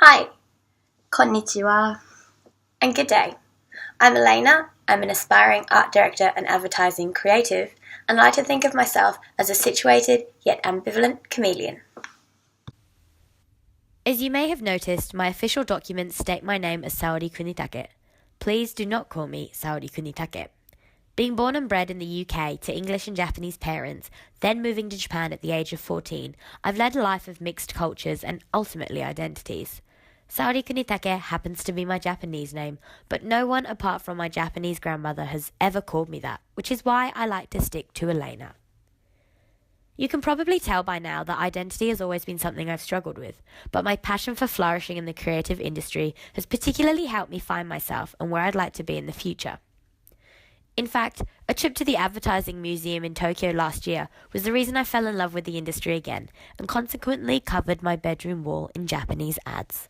Hi, konnichiwa, and good day. I'm Alayna. I'm an aspiring art director and advertising creative, and I like to think of myself as a situated yet ambivalent chameleon. As you may have noticed, my official documents state my name as Saori Kunitake. Please do not call me Saori Kunitake. Being born and bred in the UK to English and Japanese parents, then moving to Japan at the age of 14, I've led a life of mixed cultures and ultimately identities. Saori Kunitake happens to be my Japanese name, but no one apart from my Japanese grandmother has ever called me that, which is why I like to stick to Alayna. You can probably tell by now that identity has always been something I've struggled with, but my passion for flourishing in the creative industry has particularly helped me find myself and where I'd like to be in the future. In fact, a trip to the Advertising Museum in Tokyo last year was the reason I fell in love with the industry again, and consequently covered my bedroom wall in Japanese ads.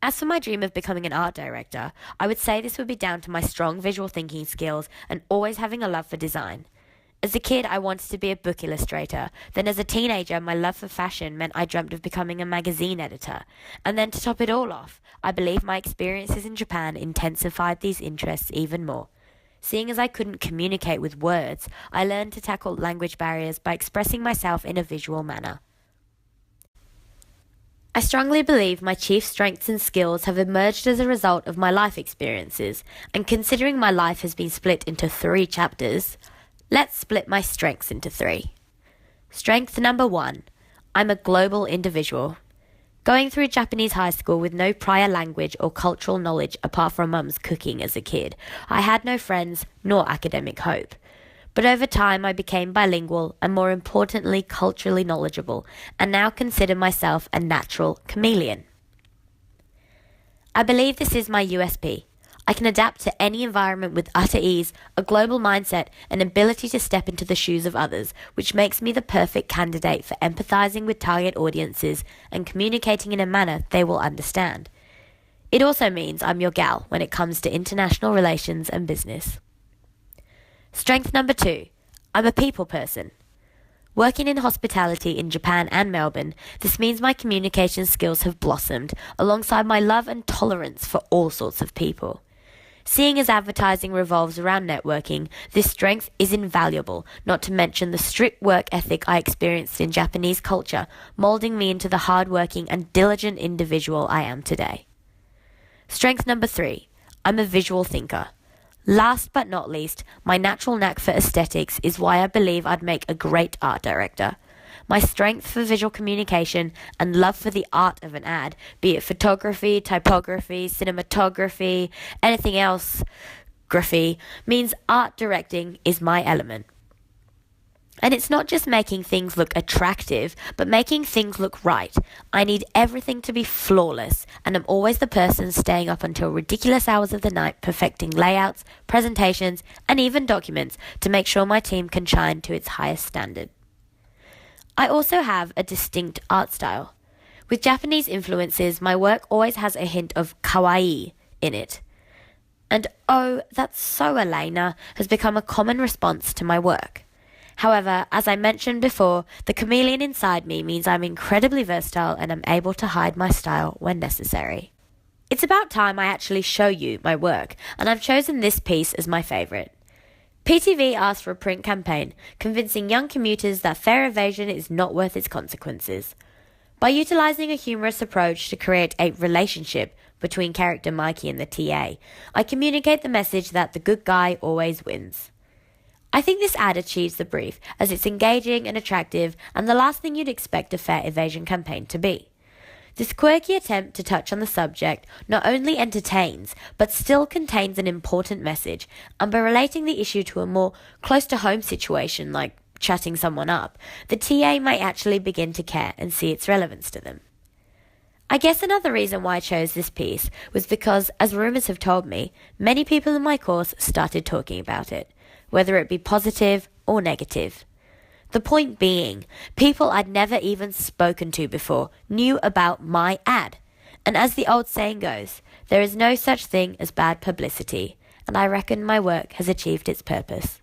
As for my dream of becoming an art director, I would say this would be down to my strong visual thinking skills and always having a love for design. As a kid, I wanted to be a book illustrator. Then as a teenager, my love for fashion meant I dreamt of becoming a magazine editor. And then to top it all off, I believe my experiences in Japan intensified these interests even more. Seeing as I couldn't communicate with words, I learned to tackle language barriers by expressing myself in a visual manner. I strongly believe my chief strengths and skills have emerged as a result of my life experiences, and considering my life has been split into 3 chapters, let's split my strengths into 3. Strength number 1. I'm a global individual. Going through Japanese high school with no prior language or cultural knowledge apart from mum's cooking as a kid, I had no friends nor academic hope. But over time I became bilingual and more importantly culturally knowledgeable, and now consider myself a natural chameleon. I believe this is my USP. I can adapt to any environment with utter ease, a global mindset, and ability to step into the shoes of others, which makes me the perfect candidate for empathizing with target audiences and communicating in a manner they will understand. It also means I'm your gal when it comes to international relations and business. Strength number 2. I'm a people person. Working in hospitality in Japan and Melbourne, this means my communication skills have blossomed alongside my love and tolerance for all sorts of people. Seeing as advertising revolves around networking, this strength is invaluable, not to mention the strict work ethic I experienced in Japanese culture, molding me into the hardworking and diligent individual I am today. Strength number 3. I'm a visual thinker. Last but not least, my natural knack for aesthetics is why I believe I'd make a great art director. My strength for visual communication and love for the art of an ad, be it photography, typography, cinematography, anything else, graphy, means art directing is my element. And it's not just making things look attractive, but making things look right. I need everything to be flawless, and I'm always the person staying up until ridiculous hours of the night perfecting layouts, presentations, and even documents to make sure my team can shine to its highest standard. I also have a distinct art style. With Japanese influences, my work always has a hint of kawaii in it. And "oh, that's so Alayna" has become a common response to my work. However, as I mentioned before, the chameleon inside me means I'm incredibly versatile and I'm able to hide my style when necessary. It's about time I actually show you my work, and I've chosen this piece as my favourite. PTV asked for a print campaign, convincing young commuters that fare evasion is not worth its consequences. By utilising a humorous approach to create a relationship between character Mikey and the TA, I communicate the message that the good guy always wins. I think this ad achieves the brief, as it's engaging and attractive and the last thing you'd expect a fare evasion campaign to be. This quirky attempt to touch on the subject not only entertains, but still contains an important message, and by relating the issue to a more close-to-home situation like chatting someone up, the TA may actually begin to care and see its relevance to them. I guess another reason why I chose this piece was because, as rumours have told me, many people in my course started talking about it, whether it be positive or negative. The point being, people I'd never even spoken to before knew about my ad. And as the old saying goes, there is no such thing as bad publicity, and I reckon my work has achieved its purpose.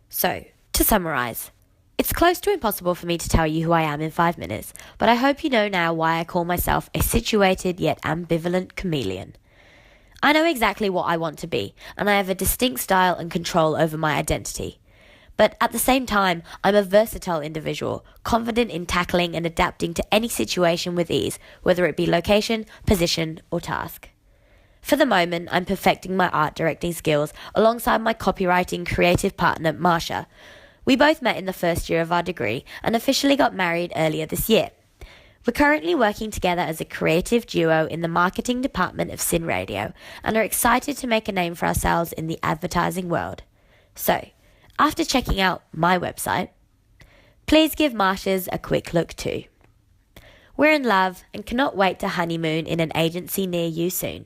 So, to summarise, It's close to impossible for me to tell you who I am in 5 minutes, but I hope you know now why I call myself a situated yet ambivalent chameleon. I know exactly what I want to be, and I have a distinct style and control over my identity. But at the same time, I'm a versatile individual, confident in tackling and adapting to any situation with ease, whether it be location, position, or task. For the moment, I'm perfecting my art directing skills alongside my copywriting creative partner, Marsha. We both met in the first year of our degree and officially got married earlier this year. We're currently working together as a creative duo in the marketing department of Sin Radio and are excited to make a name for ourselves in the advertising world. So, after checking out my website, please give Marsha's a quick look too. We're in love and cannot wait to honeymoon in an agency near you soon.